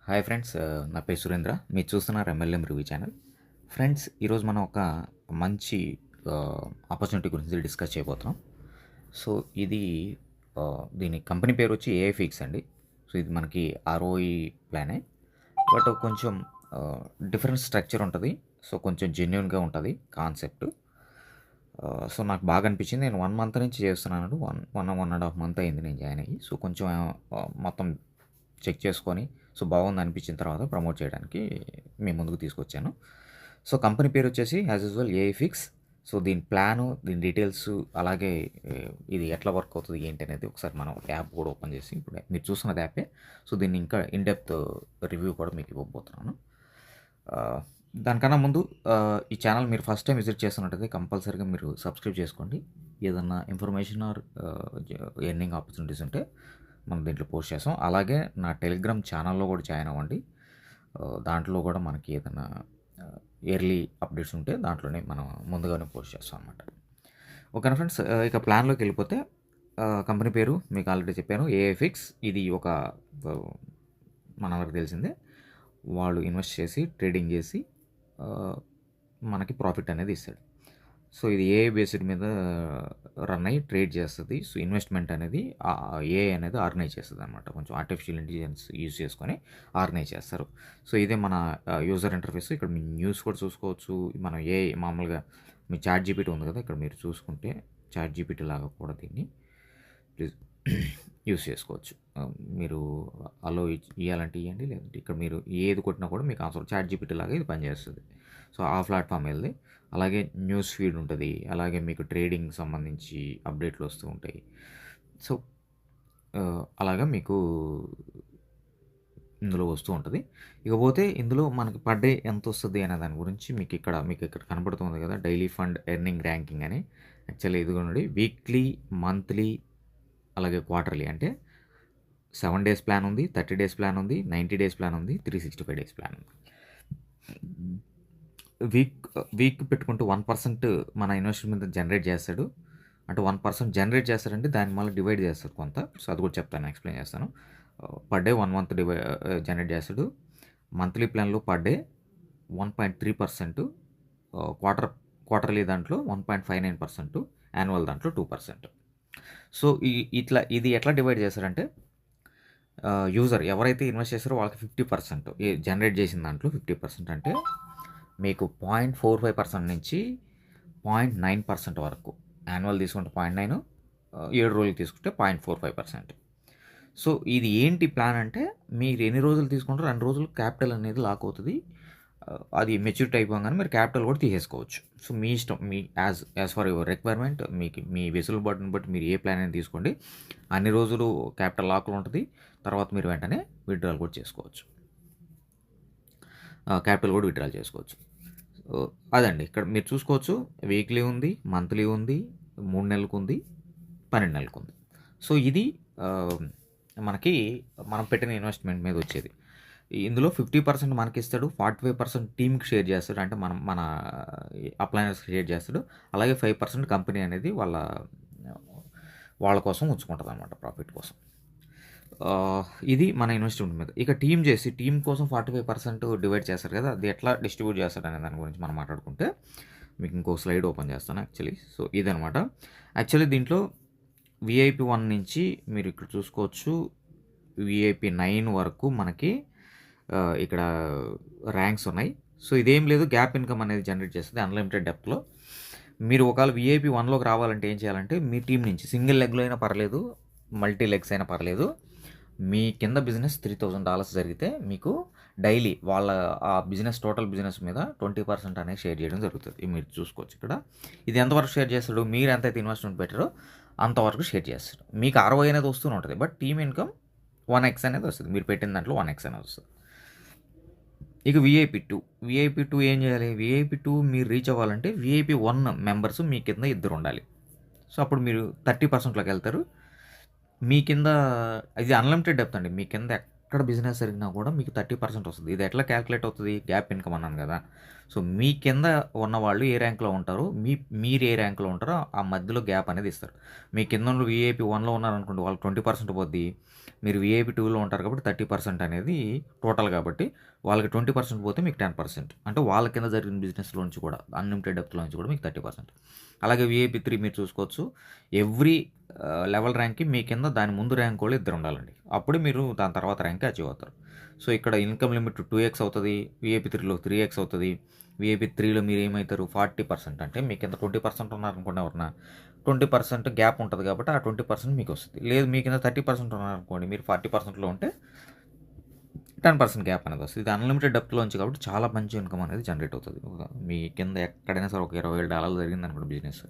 Hi friends, నా పేరు సురేంద్ర. మీరు చూస్తున్నారు ఎంఎల్ఎం రివ్యూ ఛానల్. ఫ్రెండ్స్, ఈరోజు మనం ఒక మంచి ఆపర్చునిటీ గురించి డిస్కస్ చేయబోతున్నాం. సో ఇది దీని కంపెనీ పేరు వచ్చి ఏఐ ఫిక్స్ అండి. సో ఇది మనకి ఆర్ఓఈ ప్లానే, బట్ కొంచెం డిఫరెంట్ స్ట్రక్చర్ ఉంటుంది. సో కొంచెం జెన్యున్గా ఉంటుంది కాన్సెప్ట్. సో నాకు బాగా అనిపించింది. నేను 1 మంత్ నుంచి చేస్తున్నాను. 1.5 మంత్ అయింది నేను జాయిన్ అయ్యి. సో కొంచెం మొత్తం చెక్ చేసుకొని సో బాగుంది అనిపించిన తర్వాత ప్రమోట్ చేయడానికి మీ ముందుకు తీసుకొచ్చాను. సో కంపెనీ పేరు వచ్చేసి as usual AI fix. So దీని ప్లాను, దీని డీటెయిల్స్, అలాగే ఇది ఎట్లా వర్క్ అవుతుంది ఏంటి అనేది ఒకసారి మనం యాప్ కూడా ఓపెన్ చేసి, ఇప్పుడు మీరు చూస్తున్నది యాపే. సో దీన్ని ఇంకా ఇన్డెప్త్ రివ్యూ కూడా మీకు ఇవ్వబోతున్నాను. దానికన్నా ముందు ఈ ఛానల్ మీరు ఫస్ట్ టైం విజిట్ చేస్తున్నట్టయితే కంపల్సరీగా మీరు సబ్స్క్రైబ్ చేసుకోండి. ఏదన్నా ఇన్ఫర్మేషన్ ఆర్ ఎర్నింగ్ ఆపర్చునిటీస్ ఉంటే మనం దీంట్లో పోస్ట్ చేస్తాం. అలాగే నా టెలిగ్రామ్ ఛానల్లో కూడా జాయిన్ అవ్వండి. దాంట్లో కూడా మనకి ఏదైనా ఇయర్లీ అప్డేట్స్ ఉంటే దాంట్లోనే మనం ముందుగానే పోస్ట్ చేస్తాం అనమాట. ఓకేనా ఫ్రెండ్స్, ఇక ప్లాన్లోకి వెళ్ళిపోతే కంపెనీ పేరు మీకు ఆల్రెడీ చెప్పాను, ఏఐ ఫిక్స్. ఇది ఒక మనందరికి తెలిసిందే. వాళ్ళు ఇన్వెస్ట్ చేసి ట్రేడింగ్ చేసి మనకి ప్రాఫిట్ అనేది ఇస్తాడు. సో ఇది ఏఐ బేస్డ్ మీద రన్ అయ్యి ట్రేడ్ చేస్తుంది. సో ఇన్వెస్ట్మెంట్ అనేది ఏఐ అనేది ఆర్గనైజ్ చేస్తుంది అనమాట. కొంచెం ఆర్టిఫిషియల్ ఇంటెలిజెన్స్ యూజ్ చేసుకొని ఆర్గనైజ్ చేస్తారు. సో ఇదే మన యూజర్ ఇంటర్ఫేస్. ఇక్కడ మీ న్యూస్ కూడా చూసుకోవచ్చు. మనం ఏఐ మామూలుగా మీ చాట్ జీపీటీ ఉంది కదా, ఇక్కడ మీరు చూసుకుంటే చాట్ జీపీటీ లాగా కూడా దీన్ని ప్లీజ్ యూస్ చేసుకోవచ్చు. మీరు అలో ఇవ్వాలంటే ఇవ్వండి, లేదంటే ఇక్కడ మీరు ఏది కొట్టినా కూడా మీకు ఆన్సర్ చాట్ జీపీటీ లాగా ఇది పనిచేస్తుంది. సో ఆ ప్లాట్ఫామ్ వెళ్ళి అలాగే న్యూస్ ఫీడ్ ఉంటుంది. అలాగే మీకు ట్రేడింగ్ సంబంధించి అప్డేట్లు వస్తూ ఉంటాయి. సో అలాగా మీకు ఇందులో వస్తూ ఉంటుంది. ఇకపోతే ఇందులో మనకి పర్ డే ఎంత వస్తుంది అనే దాని గురించి మీకు ఇక్కడ కనబడుతుంది కదా, డైలీ ఫండ్ ఎర్నింగ్ ర్యాంకింగ్ అని. యాక్చువల్లీ ఇదిగోండి, వీక్లీ, మంత్లీ, అలాగే క్వార్టర్లీ. అంటే 7 డేస్ ప్లాన్ ఉంది, 30 డేస్ ప్లాన్ ఉంది, 90 డేస్ ప్లాన్ ఉంది, 365 డేస్ ప్లాన్ ఉంది. వీక్ పెట్టుకుంటూ 1% మన ఇన్వెస్ట్మెంట్ మీద జనరేట్ చేస్తాడు. అంటే 1% జనరేట్ చేస్తాడంటే దాన్ని మళ్ళీ డివైడ్ చేస్తాడు కొంత. సో అది కూడా చెప్తాను, ఎక్స్ప్లెయిన్ చేస్తాను. పర్ డే 1 మంత్ జనరేట్ చేస్తాడు. మంత్లీ ప్లాన్లో పర్ డే 1.3%, క్వార్టర్లీ దాంట్లో 1.59%, యాన్యువల్ దాంట్లో 2%. సో ఇది ఎట్లా డివైడ్ చేస్తారంటే, యూజర్ ఎవరైతే ఇన్వెస్ట్ చేస్తారో వాళ్ళకి 50%, జనరేట్ చేసిన దాంట్లో 50% అంటే మీకు 0.45% నుంచి 0.9% వరకు. యాన్యువల్ తీసుకుంటే 0.9, 7 రోజులు తీసుకుంటే 0.45%. సో ఇది ఏంటి ప్లాన్ అంటే, మీరు ఎన్ని రోజులు తీసుకుంటారో 2 రోజులు క్యాపిటల్ అనేది లాక్ అవుతుంది. అది మెచ్యూరిటీ అయిపోగానే మీరు క్యాపిటల్ కూడా తీసేసుకోవచ్చు. సో మీ ఇష్టం, మీ యాజ్ ఫర్ యువర్ రిక్వైర్మెంట్, మీ వెసులుబాటుని బట్టి మీరు ఏ ప్లాన్ అయినా తీసుకోండి. అన్ని రోజులు క్యాపిటల్ లాక్లో ఉంటుంది. తర్వాత మీరు వెంటనే విత్డ్రాల్ కూడా చేసుకోవచ్చు. క్యాపిటల్ కూడా విత్డ్రాల్ చేసుకోవచ్చు. అదండి, ఇక్కడ మీరు చూసుకోవచ్చు. వీక్లీ ఉంది, మంత్లీ ఉంది, 3 నెలలకు ఉంది, 12 నెలలకు ఉంది. సో ఇది మనకి మనం పెట్టిన ఇన్వెస్ట్మెంట్ మీద వచ్చేది. ఇందులో 50% మనకి ఇస్తాడు, 45% టీమ్కి షేర్ చేస్తాడు. అంటే మన అప్లైనర్స్కి షేర్ చేస్తాడు. అలాగే 5% కంపెనీ అనేది వాళ్ళ కోసం ఉంచుకుంటుంది అనమాట, ప్రాఫిట్ కోసం. ఇది మన ఇన్వెస్ట్మెంట్ మీద. ఇక టీం కోసం 45% డివైడ్ చేస్తారు కదా, అది ఎట్లా డిస్ట్రిబ్యూట్ చేస్తాడు అనే దాని గురించి మనం మాట్లాడుకుంటే, మీకు ఇంకో స్లైడ్ ఓపెన్ చేస్తాను యాక్చువల్లీ. సో ఇదనమాట. యాక్చువల్లీ దీంట్లో విఐపి 1 నుంచి మీరు ఇక్కడ చూసుకోవచ్చు, విఐపి 9 వరకు మనకి ఇక్కడ ర్యాంక్స్ ఉన్నాయి. సో ఇదేం లేదు, గ్యాప్ ఇన్కమ్ అనేది జనరేట్ చేస్తుంది అన్లిమిటెడ్ డెప్త్లో. మీరు ఒకవేళ విఐపి 1లోకి రావాలంటే ఏం చేయాలంటే, మీ టీం నుంచి సింగిల్ లెగ్లో అయినా పర్లేదు, మల్టీ లెగ్స్ అయినా పర్లేదు, మీ కింద బిజినెస్ $3,000 జరిగితే మీకు డైలీ వాళ్ళ ఆ బిజినెస్, టోటల్ బిజినెస్ మీద 20% అనేది షేర్ చేయడం జరుగుతుంది. మీరు చూసుకోవచ్చు ఇక్కడ. ఇది ఎంతవరకు షేర్ చేస్తాడు, మీరు ఎంతైతే ఇన్వెస్ట్మెంట్ పెట్టారో అంతవరకు షేర్ చేస్తాడు. మీకు 60 అనేది వస్తూనే ఉంటుంది, బట్ టీమ్ ఇన్కమ్ 1x అనేది వస్తుంది. మీరు పెట్టిన దాంట్లో 1x అనేది వస్తుంది. ఇక విఐపి 2 ఏం చేయాలి? విఐపి 2 మీరు రీచ్ అవ్వాలంటే విఐపి 1 మెంబర్స్ మీ కింద 2 ఉండాలి. సో అప్పుడు మీరు 30%లోకి వెళ్తారు. మీ కింద ఇది అన్లిమిటెడ్ డెప్త్ అండి. మీ కింద ఎక్కడ బిజినెస్ జరిగినా కూడా మీకు 30% వస్తుంది. ఇది ఎట్లా క్యాలిక్యులేట్ అవుతది? గ్యాప్ ఇన్‌కమ్ అన్నాను గదా! సో, మీ కింద ఉన్నవాళ్ళు ఏ ర్యాంక్‌లో ఉంటారో, మీరు ఏ ర్యాంక్‌లో ఉంటారో ఆ మధ్యలో గ్యాప్ అనేది ఇస్తారు. మీ కిందోళ్ళు వీఐపీ 1లో ఉన్నారనుకోండి, వాళ్ళకి 20% పోద్ది. మీరు వీఐపీ 2లో ఉంటారు కాబట్టి 30% అనేది టోటల్ కాబట్టి, వాళ్ళకి 20% పోతే మీకు 10%. అంటే వాళ్ళ కింద జరిగిన బిజినెస్‌లో నుంచి కూడా అన్‌లిమిటెడ్ డెప్త్‌లో నుంచి కూడా మీకు 30%. అలాగే వీఐపీ 3 మీరు చూసుకోవచ్చు. ఎవ్రీ లెవెల్ ర్యాంక్‌కి మీ కింద దాని ముందు ర్యాంక్ వాళ్ళు ఇద్దరు ఉండాలండి. అప్పుడు మీరు దాని తర్వాత ర్యాంక్‌కి అచీవ్ అవుతారు. సో, ఇక్కడ ఇన్‌కమ్ లిమిట్ 2x అవుతది. వీఐపీ 3లో 3x అవుతది. వీఐపీ 3లో మీరేమైతారు 40% అంటే మీ కింద 20% ఉన్నారనుకోండి ఎవరన్నా, 20% గ్యాప్ ఉంటది కాబట్టి ఆ 20% మీకొస్తది. లేదు మీ కింద 30% ఉన్నారనుకోండి, మీరు 40%లో ఉంటే 10% గ్యాప్ అనేది వస్తది. ఇది అన్‌లిమిటెడ్ డెప్త్‌లోంచి కాబట్టి చాలా మంచి ఇన్‌కమ్ అనేది జనరేట్ అవుతది. మీ కింద ఎక్కడైనా సరే ఒక $20,000 జరిగిందనుకోండి బిజినెస్.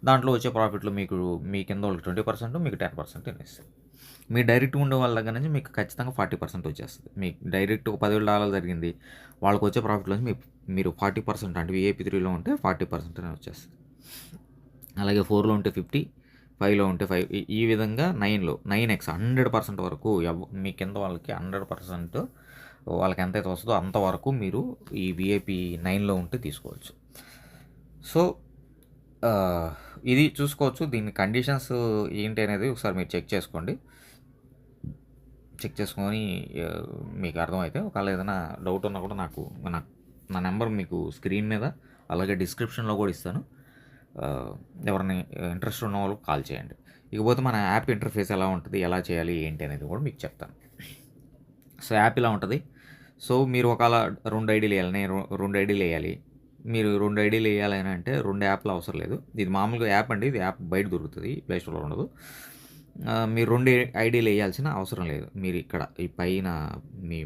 దాంట్లో వచ్చే ప్రాఫిట్‌లో మీకు మీ కింద వాళ్ళకి 20% మీకు 10% ఇన్వెస్ట్. మీ డైరెక్ట్‌గా ఉండే వాళ్ళ దగ్గర నుంచి మీకు ఖచ్చితంగా 40% వచ్చేస్తది. మీకు డైరెక్ట్ ఒక $10,000 జరిగింది. వాళ్ళకొచ్చే ప్రాఫిట్‌లోంచి మీరు 40% అంటే వీఐపీ 3లో ఉంటే 40% అనేది వచ్చేస్తది. అలాగే 4లో ఉంటే 50, 5లో ఉంటే 5 ఈ విధంగా 9లో 9x 100% వరకు మీ కింద వాళ్ళకి 100% వాళ్ళకి ఎంతైతే వస్తదో అంతవరకు మీరు ఈ వీఐపీ 9లో ఉంటే తీసుకోవచ్చు. సో, ఆహ్, ఇది చూసుకోవచ్చు. దీని కండిషన్స్ ఏంటి అనేది ఒకసారి మీరు చెక్ చేసుకోండి. చెక్ చేసుకొని ఆహ్, మీకు అర్థమైతే ఒకవేళ ఏదైనా డౌట్ ఉన్నా కూడా నా నా నెంబర్ మీకు స్క్రీన్ మీద అలాగే డిస్క్రిప్షన్‌లో కూడా ఇస్తాను. ఆహ్, ఎవరైనా ఇంట్రెస్ట్ ఉన్న వాళ్ళు కాల్ చేయండి. ఇకపోతే మన యాప్ ఇంటర్ఫేస్ ఎలా ఉంటది? ఎలా చేయాలి? ఏంటి అనేది కూడా మీకు చెప్తాను. సో, యాప్ ఇలా ఉంటది. సో, మీరు ఒకవేళ 2 ఐడీలు ఎయాలి. నేను 2 ఐడీలు ఎయాలి. మీరు 2 ఐడీలు ఎయాలి అని అంటే 2 యాప్‌లు అవసరం లేదు. ఇది మామూలుగా యాప్ అండి. ఇది యాప్ బయట దొరుకుతది. ప్లే స్టోర్‌లో ఉండదు. మీరు 2 ఐడీలు ఎయాల్సిన అవసరం లేదు. మీరు ఇక్కడ ఈ పైన మీ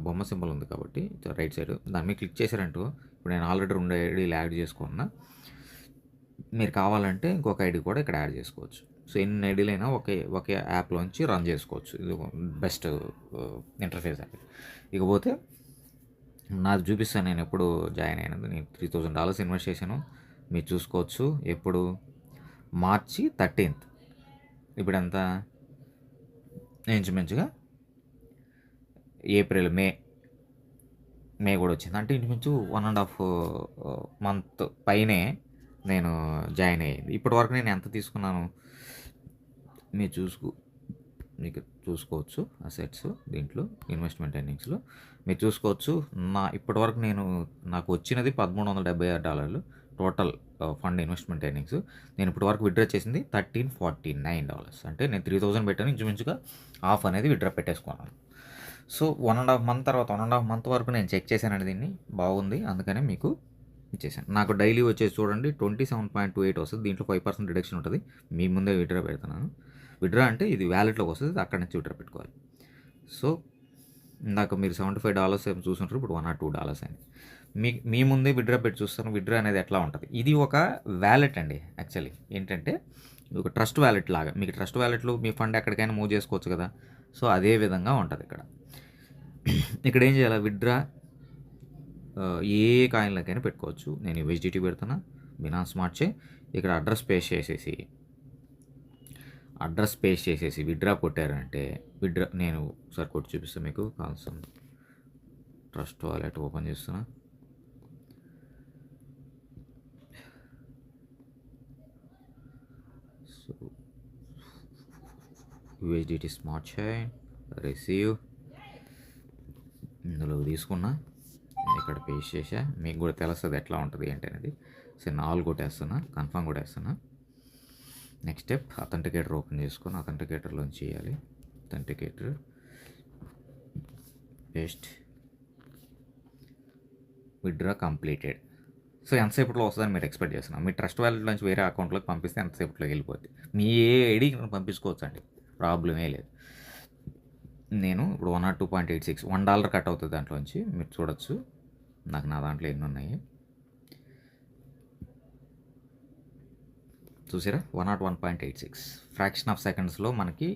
బొమ్మ సింబల్ ఉంది కాబట్టి రైట్ సైడ్ దాని మీద క్లిక్ చేశారంటూ ఇప్పుడు నేను ఆల్రెడీ 2 ఐడీలు యాడ్ చేసుకున్నా. మీరు కావాలంటే ఇంకొక ఐడీ కూడా ఇక్కడ యాడ్ చేసుకోవచ్చు. సో, ఎన్ని ఐడీలైనా ఒకే యాప్‌లోంచి రన్ చేసుకోవచ్చు. ఇది బెస్ట్ ఇంటర్ఫేస్ అండి. ఇకపోతే నాది చూపిస్తాను నేనెప్పుడు జాయిన్ అయినది. నేను $3,000 ఇన్వెస్ట్ చేశాను. మీరు చూసుకోవచ్చు. ఎప్పుడు మార్చి 13థ్. ఇప్పుడెంత? ఇంచుమించుగా ఏప్రిల్, మే కూడా వచ్చింది. అంటే ఇంచుమించు 1 ½ మంత్ పైనే నేను జాయిన్ అయ్యింది. ఇప్పటివరకు నేను ఎంత తీసుకున్నాను? మీరు మీకు చూసుకోవచ్చు అసెట్స్ దీంట్లో ఇన్వెస్ట్‌మెంట్ ఎర్నింగ్స్‌లో మీరు చూసుకోవచ్చు. ఇప్పటివరకు నాకు వచ్చినది $1,376 టోటల్ ఫండ్ ఇన్వెస్ట్‌మెంట్ ఎర్నింగ్స్. నేను ఇప్పటివరకు విత్‌డ్రా చేసింది $1,349 అంటే నేను 3,000 పెట్టాను. ఇంచుమించుగా హాఫ్ అనేది విత్‌డ్రా పెట్టేసుకున్నాను. సో, 1 ½ మంత్ తర్వాత 1 ½ మంత్ వరకు నేను చెక్ చేశానండి దీన్ని. బాగుంది. అందుకనే మీకు ఇచ్చేసాను. నాకు డైలీ వచ్చేసి చూడండి 27.28 వస్తది. దీంట్లో 5% డిడక్షన్ ఉంటది. మీ ముందే విత్‌డ్రా పెడుతున్నాను. విత్‌డ్రా అంటే ఇది వాలెట్‌లోకి వస్తది. అక్కడి నుంచి విత్‌డ్రా పెట్టుకోవాలి. సో, ఇందాక మీరు $75 ఏమో చూసుంటారు. ఇప్పుడు $102 అయింది. మీ ముందే విత్‌డ్రా పెట్టి చూస్తాను. విత్‌డ్రా అనేది ఎట్లా ఉంటది. ఇది ఒక వాలెట్ అండి యాక్చువల్లీ. ఏంటంటే ఒక ట్రస్ట్ వాలెట్ లాగా. మీకు ట్రస్ట్ వాలెట్‌లో మీ ఫండ్ ఎక్కడికైనా మూవ్ చేసుకోవచ్చు కదా! సో, అదే విధంగా ఉంటది ఇక్కడ. ఇక్కడ ఏం చేయాలి విత్‌డ్రా ఏ కాయిన్‌లకైనా పెట్టుకోవచ్చు. నేను యూఎస్‌డిటీ పెడుతున్నా. బినాన్స్ స్మార్ట్ చైన్ ఇక్కడ అడ్రస్ పేస్ట్ చేసేసి విత్‌డ్రా కొట్టారంటే నేను ఒకసారి కొట్టి చూపిస్తాను మీకు. కాల్సమ్ ట్రస్ట్ వాలెట్ ఓపెన్ చేస్తున్నా. So, USDT smart chain receive ఇందులో తీసుకున్నా. ఇక్కడ పేస్ట్ చేశా. మీకు కూడా తెలుస్తుంది ఎట్లా ఉంటుంది ఏంటి అనేది. సో, 4 కొట్టేస్తున్నా. కన్ఫర్మ్ కొట్టేస్తున్నా. నెక్స్ట్ స్టెప్ అథెంటికేటర్ ఓపెన్ చేసుకొని అథెంటికేటర్లోంచి చేయాలి. Authenticator paste withdraw completed. So, ఎంతసేపట్లో వస్తుందని మీరు ఎక్స్పెక్ట్ చేస్తున్నారు. మీ ట్రస్ట్ వాలెట్ నుంచి వేరే అకౌంట్లోకి పంపిస్తే ఎంతసేపట్లోకి వెళ్ళిపోద్ది. మీ ఏ ఐడికి పంపించుకోవచ్చు అండి. ప్రాబ్లమే లేదు. నేను ఇప్పుడు 102.86 $1 కట్ అవుతుంది దాంట్లోంచి మీరు చూడొచ్చు. నా దాంట్లో ఎన్ని ఉన్నాయి చూసారా? 101.86 ఫ్రాక్షన్ ఆఫ్ సెకండ్స్లో మనకి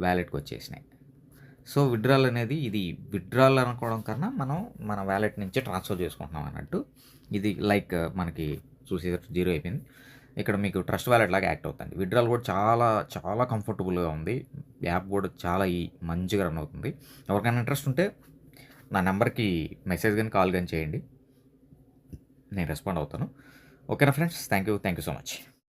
వ్యాలెట్కి వచ్చేసినాయి. సో, విత్‌డ్రాల్ అనేది ఇది విత్‌డ్రాల్ అనుకోవడం కన్నా మనం మన వ్యాలెట్ నుంచి ట్రాన్స్ఫర్ చేసుకుంటున్నాం అన్నట్టు. ఇది లైక్ మనకి చూసేసరికి 0 అయిపోయింది. ఇక్కడ మీకు ట్రస్ట్ వాలెట్ లాగా యాక్ట్ అవుతుంది. విత్‌డ్రాల్ కూడా చాలా చాలా కంఫర్టబుల్గా ఉంది. యాప్ కూడా చాలా మంచిగా రన్ అవుతుంది. ఎవరికైనా ఇంట్రెస్ట్ ఉంటే నా నెంబర్‌కి మెసేజ్ గాని, కాల్ గాని చేయండి. నేను రెస్పాండ్ అవుతాను. ఓకేనా friends? Thank you so much.